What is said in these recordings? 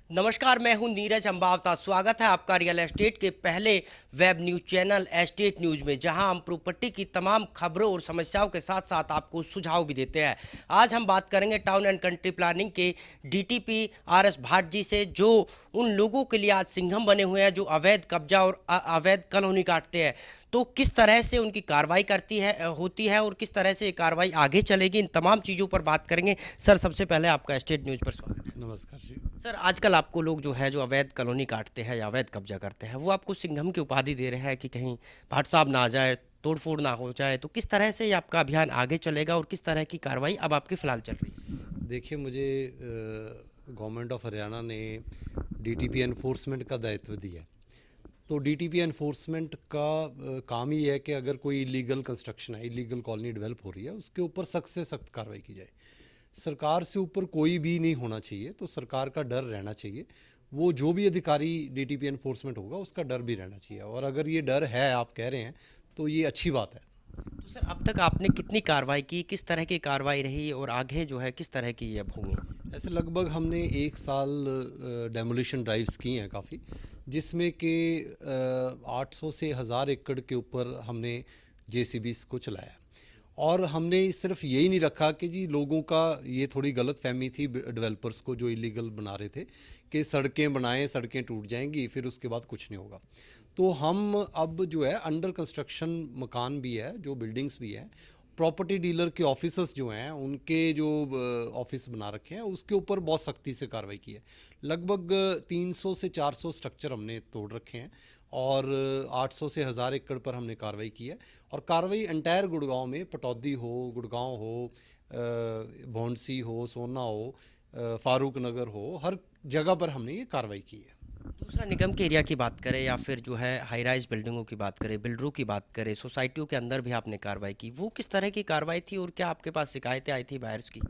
नमस्कार, मैं हूं नीरज अंबावता। स्वागत है आपका रियल एस्टेट के पहले web news channel estate news में, जहां हम प्रॉपर्टी की तमाम खबरों और समस्याओं के साथ साथ आपको सुझाव भी देते हैं। आज हम बात करेंगे टाउन एंड कंट्री प्लानिंग के डीटीपी आरएस भाट जी से, जो उन लोगों के लिए आज सिंघम बने हुए हैं जो अवैध कब्जा और अवैध कॉलोनी काटते हैं। तो किस तरह से उनकी कार्रवाई होती है और किस तरह से ये कार्रवाई आगे चलेगी, इन तमाम चीज़ों पर बात करेंगे। सर, सबसे पहले आपका एस्टेट न्यूज़ पर स्वागत है। नमस्कार जी। सर, आजकल आपको लोग जो है जो अवैध कॉलोनी काटते हैं या अवैध कब्जा करते हैं, वो आपको सिंघम की उपाधि दे रहे हैं कि कहीं भाट साहब ना आ जाए, तोड़फोड़ ना हो जाए। तो किस तरह से ये आपका अभियान आगे चलेगा और किस तरह की कार्रवाई अब आपकी फिलहाल चल रही है? देखिए, मुझे गवर्नमेंट ऑफ हरियाणा ने डीटीपी एनफोर्समेंट का दायित्व दिया है। तो डीटीपी एनफोर्समेंट का काम ही है कि अगर कोई इलीगल कंस्ट्रक्शन है, इलीगल कॉलोनी डेवलप हो रही है, उसके ऊपर सख्त से सख्त कार्रवाई की जाए। सरकार से ऊपर कोई भी नहीं होना चाहिए, तो सरकार का डर रहना चाहिए। वो जो भी अधिकारी डीटीपी एनफोर्समेंट होगा, उसका डर भी रहना चाहिए। और अगर ये डर है, आप कह रहे हैं, तो ये अच्छी बात है। तो सर, अब तक आपने कितनी कार्रवाई की, किस तरह की कार्रवाई रही और आगे जो है किस तरह की ये अब होंगी? ऐसे लगभग हमने 1 साल डेमोलिशन ड्राइव्स की हैं काफ़ी, जिसमें कि 800 से 1000 एकड़ के ऊपर हमने जेसीबीज़ को चलाया। और हमने सिर्फ यही नहीं रखा कि जी लोगों का ये थोड़ी गलत फहमी थी डेवलपर्स को जो इलीगल बना रहे थे कि सड़कें बनाएं, सड़कें टूट जाएंगी, फिर उसके बाद कुछ नहीं होगा। तो हम अब जो है अंडर कंस्ट्रक्शन मकान भी है, जो बिल्डिंग्स भी है, प्रॉपर्टी डीलर के ऑफिसर्स जो हैं उनके जो ऑफिस बना रखे हैं, उसके ऊपर बहुत सख्ती से कार्रवाई की है। लगभग 300 से 400 स्ट्रक्चर हमने तोड़ रखे हैं और 800 से 1000 एकड़ पर हमने कार्रवाई की है। और कार्रवाई एंटायर गुड़गांव में, पटौदी हो, गुड़गांव हो, भौंडसी हो, सोना हो, फारूक नगर हो, हर जगह पर हमने ये कार्रवाई की है। दूसरा, निगम के एरिया की बात करें या फिर जो है हाई राइज बिल्डिंगों की बात करें, बिल्डरों की बात करें, सोसाइटियों के अंदर भी आपने कार्रवाई की, वो किस तरह की कार्रवाई थी और क्या आपके पास शिकायतें आई थी बायर्स की?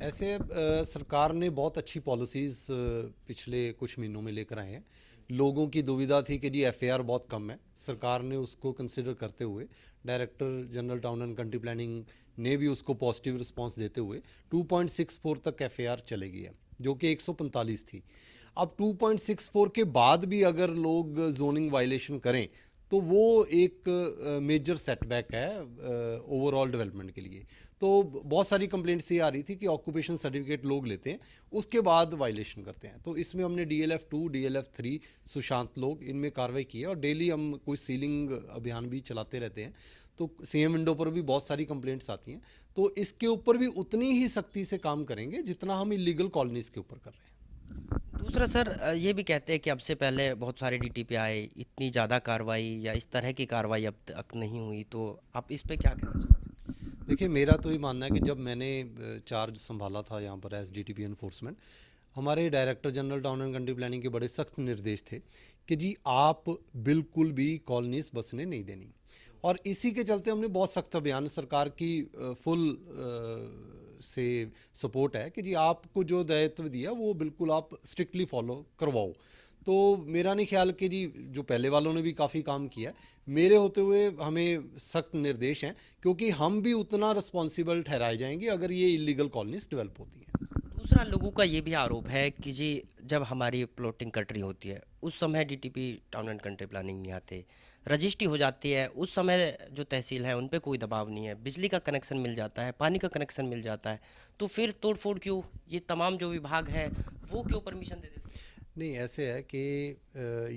ऐसे सरकार ने बहुत अच्छी पॉलिसीज़ पिछले कुछ महीनों में लेकर आए हैं। लोगों की दुविधा थी कि जी एफएआर बहुत कम है। सरकार ने उसको कंसिडर करते हुए, director general town and country planning ने भी उसको पॉजिटिव रिस्पांस देते हुए 2.64 तक एफएआर चलेगी है, जो कि 145 थी। अब 2.64 के बाद भी अगर लोग जोनिंग वायलेशन करें, तो वो एक मेजर सेटबैक है ओवरऑल डेवलपमेंट के लिए। तो बहुत सारी कंप्लेंट्स ये आ रही थी कि ऑक्यूपेशन सर्टिफिकेट लोग लेते हैं, उसके बाद वायलेशन करते हैं। तो इसमें हमने DLF 2, DLF 3 सुशांत लोग इनमें कार्रवाई की है। और डेली हम कोई सीलिंग अभियान भी चलाते रहते हैं। तो सीएम विंडो पर भी बहुत सारी कंप्लेंट्स आती हैं। तो इसके ऊपर भी उतनी ही सख्ती से काम करेंगे जितना हम इलीगल कॉलोनीज़ के ऊपर कर रहे हैं। दूसरा सर, ये भी कहते हैं कि अब से पहले बहुत सारे डीटीपी आए, इतनी ज़्यादा कार्रवाई या इस तरह की कार्रवाई अब तक नहीं हुई, तो आप इस पे क्या कहना चाहते हैं? देखिए, मेरा तो ये मानना है कि जब मैंने चार्ज संभाला था यहाँ पर एज डीटीपी एनफोर्समेंट, हमारे director general town and country planning के बड़े सख्त निर्देश थे कि जी आप बिल्कुल भी कॉलोनीज बसने नहीं देनी। और इसी के चलते हमने बहुत सख्त अभियान, सरकार की फुल से सपोर्ट है कि जी आपको जो दायित्व दिया वो बिल्कुल आप स्ट्रिक्टली फॉलो करवाओ। तो मेरा नहीं ख्याल कि जी जो पहले वालों ने भी काफ़ी काम किया है, मेरे होते हुए हमें सख्त निर्देश हैं, क्योंकि हम भी उतना रिस्पॉन्सिबल ठहराए जाएंगे अगर ये इलीगल कॉलोनीज डेवलप होती हैं। दूसरा, लोगों का ये भी आरोप है कि जी जब हमारी प्लॉटिंग कट रही होती है उस समय DTP town and country planning नहीं आते, रजिस्ट्री हो जाती है उस समय जो तहसील है उन पे कोई दबाव नहीं है, बिजली का कनेक्शन मिल जाता है, पानी का कनेक्शन मिल जाता है, तो फिर तोड़फोड़ क्यों? ये तमाम जो विभाग है वो क्यों परमिशन दे देते हैं? नहीं, ऐसे है कि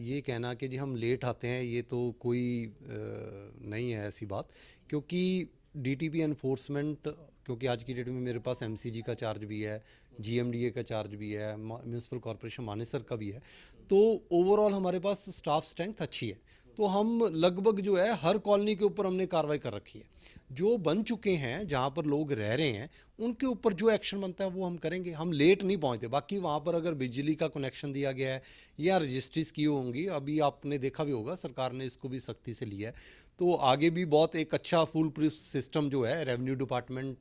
ये कहना कि जी हम लेट आते हैं, ये तो कोई नहीं है ऐसी बात। क्योंकि डीटीपी एनफोर्समेंट, क्योंकि आज की डेट में मेरे पास एमसीजी का चार्ज भी है, जीएमडीए का चार्ज भी है, म्यूनसिपल कॉरपोरेशन मानेसर का भी है। तो ओवरऑल हमारे पास स्टाफ स्ट्रेंथ अच्छी है। तो हम लगभग जो है हर कॉलोनी के ऊपर हमने कार्रवाई कर रखी है। जो बन चुके हैं, जहाँ पर लोग रह रहे हैं, उनके ऊपर जो एक्शन बनता है वो हम करेंगे। हम लेट नहीं पहुँचते। बाकी वहाँ पर अगर बिजली का कनेक्शन दिया गया है या रजिस्ट्रीज की होंगी, अभी आपने देखा भी होगा सरकार ने इसको भी सख्ती से लिया है। तो आगे भी बहुत एक अच्छा फुल प्रूफ सिस्टम जो है रेवेन्यू डिपार्टमेंट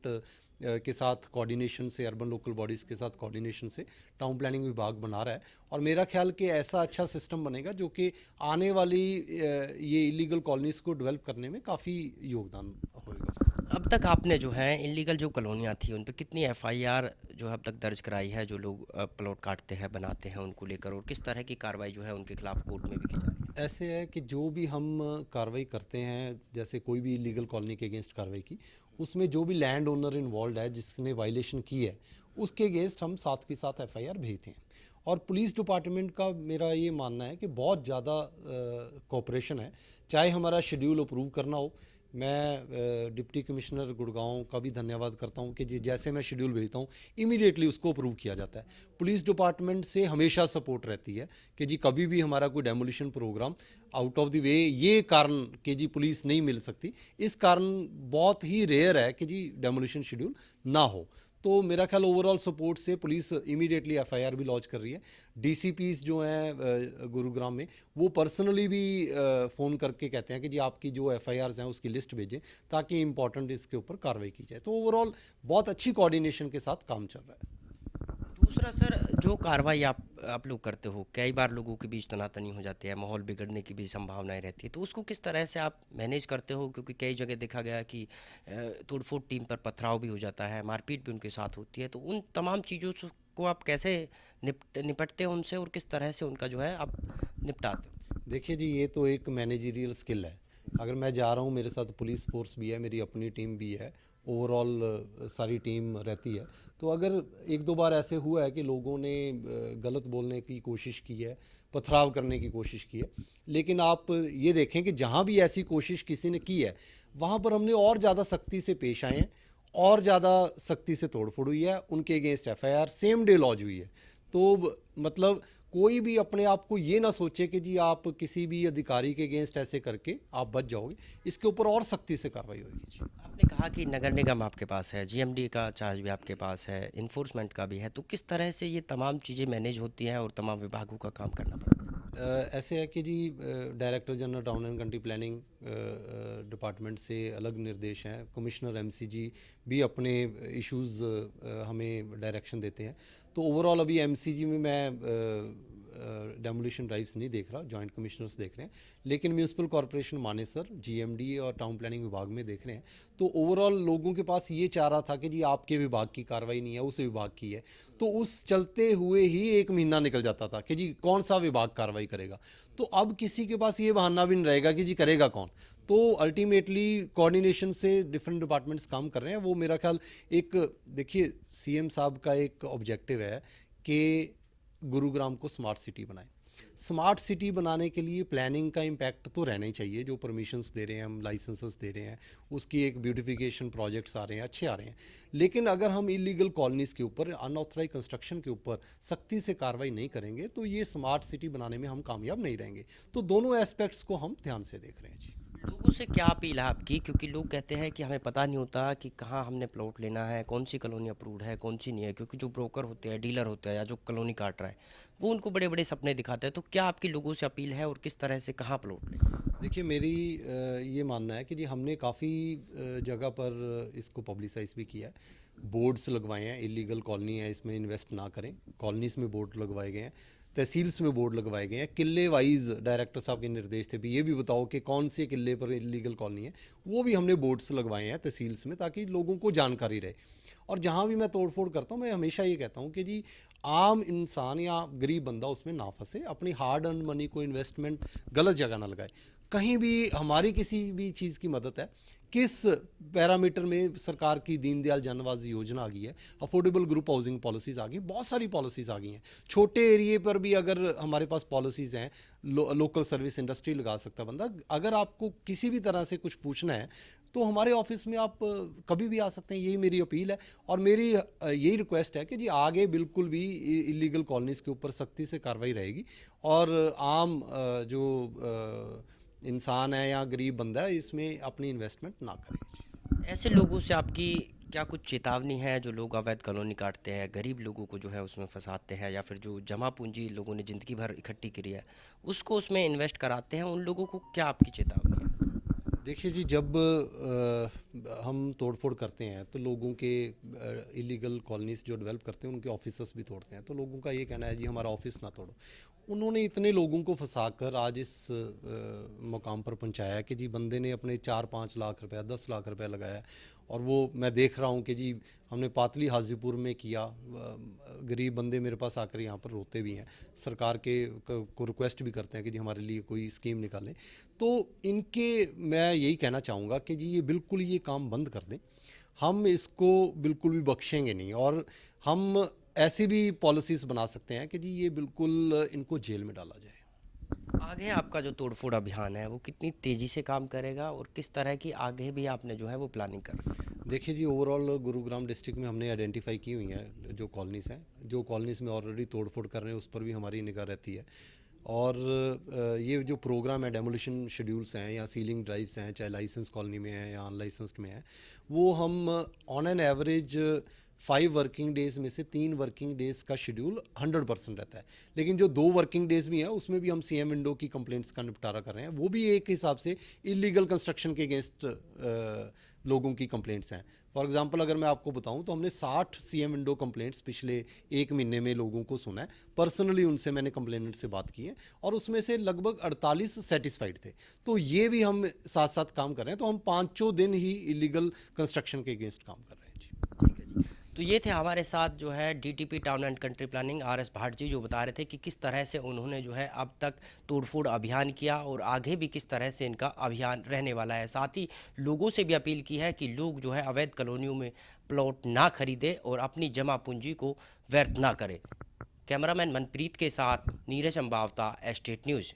के साथ कोऑर्डिनेशन से, अर्बन लोकल बॉडीज़ के साथ कोऑर्डिनेशन से टाउन प्लानिंग विभाग बना रहा है। और मेरा ख्याल कि ऐसा अच्छा सिस्टम बनेगा जो कि आने वाली ये इलीगल कॉलोनीज़ को डेवलप करने में काफ़ी योगदान होएगा। अब तक आपने जो है इलीगल जो कॉलोनियाँ थी उन पे कितनी एफआईआर जो है अब तक दर्ज कराई है, जो लोग प्लॉट काटते हैं बनाते हैं उनको लेकर, और किस तरह की कार्रवाई जो है उनके खिलाफ कोर्ट में भी की जा रही है? ऐसे है कि जो भी हम कार्रवाई करते हैं, जैसे कोई भी इलीगल कॉलोनी के अगेंस्ट कार्रवाई की, उसमें जो भी लैंड ओनर इन्वॉल्व है जिसने वायलेशन की है, उसके अगेंस्ट हम साथ के साथ एफआईआर भेजते हैं। और पुलिस डिपार्टमेंट का मेरा ये मानना है कि बहुत ज़्यादा कोऑपरेशन है। चाहे हमारा शेड्यूल अप्रूव करना हो, मैं डिप्टी कमिश्नर गुड़गांव का भी धन्यवाद करता हूँ कि जैसे मैं शेड्यूल भेजता हूँ इमीडिएटली उसको अप्रूव किया जाता है। पुलिस डिपार्टमेंट से हमेशा सपोर्ट रहती है कि जी कभी भी हमारा कोई demolition program out of the way, ये कारण कि जी पुलिस नहीं मिल सकती, इस कारण बहुत ही रेयर है कि जी डेमोलिशन शेड्यूल ना हो। तो मेरा ख्याल ओवरऑल सपोर्ट से पुलिस इमीडिएटली एफआईआर भी लॉन्च कर रही है। डीसीपीस जो हैं गुरुग्राम में, वो पर्सनली भी फ़ोन करके कहते हैं कि जी आपकी जो एफआईआर्स हैं उसकी लिस्ट भेजें ताकि इंपॉर्टेंट इसके ऊपर कार्रवाई की जाए। तो ओवरऑल बहुत अच्छी कोऑर्डिनेशन के साथ काम चल रहा है। दूसरा सर, जो कार्रवाई आप लोग करते हो, कई बार लोगों के बीच तनातनी हो जाती है, माहौल बिगड़ने की भी संभावनाएं रहती है, तो उसको किस तरह से आप मैनेज करते हो? क्योंकि कई जगह देखा गया कि तोड़फोड़, टीम पर पथराव भी हो जाता है, मारपीट भी उनके साथ होती है, तो उन तमाम चीज़ों को आप कैसे निपटते हो उनसे, और किस तरह से उनका जो है आप निपटाते हो? देखिए जी, ये तो एक मैनेजरियल स्किल है। अगर मैं जा रहा हूँ, मेरे साथ पुलिस फोर्स भी है, मेरी अपनी टीम भी है, ओवरऑल सारी टीम रहती है। तो अगर एक दो बार ऐसे हुआ है कि लोगों ने गलत बोलने की कोशिश की है, पथराव करने की कोशिश की है, लेकिन आप ये देखें कि जहाँ भी ऐसी कोशिश किसी ने की है, वहाँ पर हमने और ज़्यादा सख्ती से पेश आए हैं, और ज़्यादा सख्ती से तोड़फोड़ हुई है, उनके against FIR same day launch हुई है। तो मतलब कोई भी अपने आप को ये ना सोचे कि जी आप किसी भी अधिकारी के अगेंस्ट ऐसे करके आप बच जाओगे, इसके ऊपर और सख्ती से कार्रवाई होगी जी। आपने कहा कि नगर निगम आपके पास है, जीएमडी का चार्ज भी आपके पास है, इन्फोर्समेंट का भी है, तो किस तरह से ये तमाम चीज़ें मैनेज होती हैं और तमाम विभागों का काम करना पड़ता है? ऐसे है कि जी director general town and country planning department से अलग निर्देश हैं, कमिश्नर एमसीजी भी अपने इश्यूज़ हमें डायरेक्शन देते हैं। तो ओवरऑल अभी एमसीजी में मैं डेमोलिशन ड्राइव्स नहीं देख रहा, जॉइंट कमिश्नर्स देख रहे हैं, लेकिन म्यूनसिपल कॉरपोरेशन मानेसर, जीएमडी और टाउन प्लानिंग विभाग में देख रहे हैं। तो ओवरऑल लोगों के पास ये चाह रहा था कि जी आपके विभाग की कार्रवाई नहीं है, उस विभाग की है। तो उस चलते हुए ही 1 महीना निकल जाता था कि जी कौन सा विभाग कार्रवाई करेगा। तो अब किसी के पास ये बहाना भी नहीं रहेगा कि जी करेगा कौन। तो अल्टीमेटली कोऑर्डिनेशन से डिफरेंट डिपार्टमेंट्स काम कर रहे हैं। वो मेरा ख्याल एक, देखिए सीएम साहब का एक ऑब्जेक्टिव है कि गुरुग्राम को स्मार्ट सिटी बनाएं। स्मार्ट सिटी बनाने के लिए प्लानिंग का इम्पैक्ट तो रहना ही चाहिए। जो परमिशंस दे रहे हैं हम, लाइसेंसेस दे रहे हैं, उसकी एक ब्यूटिफिकेशन प्रोजेक्ट्स आ रहे हैं, अच्छे आ रहे हैं। लेकिन अगर हम इलीगल कॉलोनीज़ के ऊपर, अनऑथराइज कंस्ट्रक्शन के ऊपर सख्ती से कार्रवाई नहीं करेंगे तो ये स्मार्ट सिटी बनाने में हम कामयाब नहीं रहेंगे। तो दोनों एस्पेक्ट्स को हम ध्यान से देख रहे हैं जी। लोगों से क्या अपील है आपकी? क्योंकि लोग कहते हैं कि हमें पता नहीं होता कि कहाँ हमने प्लॉट लेना है, कौन सी कॉलोनी अप्रूव्ड है, कौन सी नहीं है, क्योंकि जो ब्रोकर होते हैं, डीलर होते हैं, या जो कॉलोनी काट रहा है, वो उनको बड़े बड़े सपने दिखाते हैं। तो क्या आपकी लोगों से अपील है, और किस तरह से कहाँ प्लॉट लें? देखिए मेरी ये मानना है कि जी हमने काफ़ी जगह पर इसको पब्लिसाइज भी किया है, बोर्ड्स लगवाए हैं, इलीगल कॉलोनी है इसमें इन्वेस्ट ना करें, कॉलोनीज़ में बोर्ड लगवाए गए हैं, तहसील्स में बोर्ड लगवाए गए हैं, किले वाइज डायरेक्टर साहब के निर्देश थे भी ये भी बताओ कि कौन से किले पर इलीगल कॉलोनी है, वो भी हमने बोर्ड्स लगवाए हैं तहसील्स में ताकि लोगों को जानकारी रहे। और जहाँ भी मैं तोड़फोड़ करता हूँ मैं हमेशा ये कहता हूँ कि जी आम इंसान या गरीब बंदा उसमें ना फंसे, अपनी हार्ड अर्न मनी को इन्वेस्टमेंट गलत जगह ना लगाए। कहीं भी हमारी किसी भी चीज़ की मदद है, किस पैरामीटर में सरकार की दीनदयाल जन आवास योजना आ गई है, अफोर्डेबल ग्रुप हाउसिंग पॉलिसीज़ आ गई, बहुत सारी पॉलिसीज़ आ गई हैं। छोटे एरिए पर भी अगर हमारे पास पॉलिसीज़ हैं, लोकल सर्विस इंडस्ट्री लगा सकता बंदा। अगर आपको किसी भी तरह से कुछ पूछना है तो हमारे ऑफिस में आप कभी भी आ सकते हैं, यही मेरी अपील है। और मेरी यही रिक्वेस्ट है कि जी आगे बिल्कुल भी इलीगल कॉलोनीज़ के ऊपर सख्ती से कार्रवाई रहेगी, और आम जो इंसान है या गरीब बंदा है इसमें अपनी इन्वेस्टमेंट ना करे। ऐसे लोगों से आपकी क्या कुछ चेतावनी है, जो लोग अवैध कॉलोनी काटते हैं, गरीब लोगों को जो है उसमें फंसाते हैं, या फिर जो जमा पूंजी लोगों ने ज़िंदगी भर इकट्ठी करी है उसको उसमें इन्वेस्ट कराते हैं, उन लोगों को क्या आपकी चेतावनी है? देखिए जी, जब हम तोड़-फोड़ करते हैं तो लोगों के इलीगल कॉलोनीज़ जो डेवलप करते हैं उनके ऑफिसेस भी तोड़ते हैं। तो लोगों का ये कहना है जी हमारा ऑफिस ना तोड़ो। उन्होंने इतने लोगों को फँसाकर आज इस मुकाम पर पहुँचाया कि जी बंदे ने अपने 4-5 लाख रुपया, 10 लाख रुपया लगाया और वो मैं देख रहा हूँ कि जी हमने पातली हाजीपुर में किया। गरीब बंदे मेरे पास आकर यहाँ पर रोते भी हैं, सरकार के को रिक्वेस्ट भी करते हैं कि जी हमारे लिए कोई स्कीम निकालें। तो इनके मैं यही कहना चाहूँगा कि जी ये बिल्कुल ये काम बंद कर दें। हम इसको बिल्कुल भी बख्शेंगे नहीं और हम ऐसी भी पॉलिसीज़ बना सकते हैं कि जी ये बिल्कुल इनको जेल में डाला जाए। आगे आपका जो तोड़फोड़ अभियान है वो कितनी तेज़ी से काम करेगा और किस तरह की आगे भी आपने जो है वो प्लानिंग कर रखी है? देखिए जी, ओवरऑल गुरुग्राम डिस्ट्रिक्ट में हमने आइडेंटिफाई की हुई हैं जो कॉलोनीज़ हैं, जो कॉलोनीज़ में ऑलरेडी तोड़-फोड़ कर रहे हैं उस पर भी हमारी निगाह रहती है। और ये जो प्रोग्राम है डेमोलिशन शेड्यूल्स हैं या सीलिंग ड्राइव्स हैं, चाहे लाइसेंस कॉलोनी में है या अनलाइसेंस्ड में है, वो हम on an average 5 working days में से 3 वर्किंग डेज़ का शेड्यूल 100% रहता है। लेकिन जो 2 वर्किंग डेज़ भी हैं उसमें भी हम सीएम विंडो की कंप्लेंट्स का निपटारा कर रहे हैं। वो भी एक हिसाब से इलीगल कंस्ट्रक्शन के अगेंस्ट लोगों की कंप्लेंट्स हैं। फॉर एग्जांपल अगर मैं आपको बताऊं तो हमने 60 सीएम विंडो कंप्लेंट्स पिछले 1 महीने में लोगों को सुना है। पर्सनली उनसे मैंने कंप्लेनेंट से बात की है और उसमें से लगभग 48 सेटिस्फाइड थे। तो ये भी हम साथ साथ काम कर रहे हैं। तो हम 5 दिन ही इलीगल कंस्ट्रक्शन के अगेंस्ट काम कर रहे हैं जी। ठीक है जी। तो ये थे हमारे साथ जो है DTP town and country planning R S. Bhat ji, जो बता रहे थे कि किस तरह से उन्होंने जो है अब तक तोड़फोड़ अभियान किया और आगे भी किस तरह से इनका अभियान रहने वाला है। साथ ही लोगों से भी अपील की है कि लोग जो है अवैध कॉलोनियों में प्लॉट ना खरीदें और अपनी जमा पूंजी को व्यर्थ ना करें। कैमरामैन मनप्रीत के साथ नीरज अम्बावता, एस्टेट न्यूज़।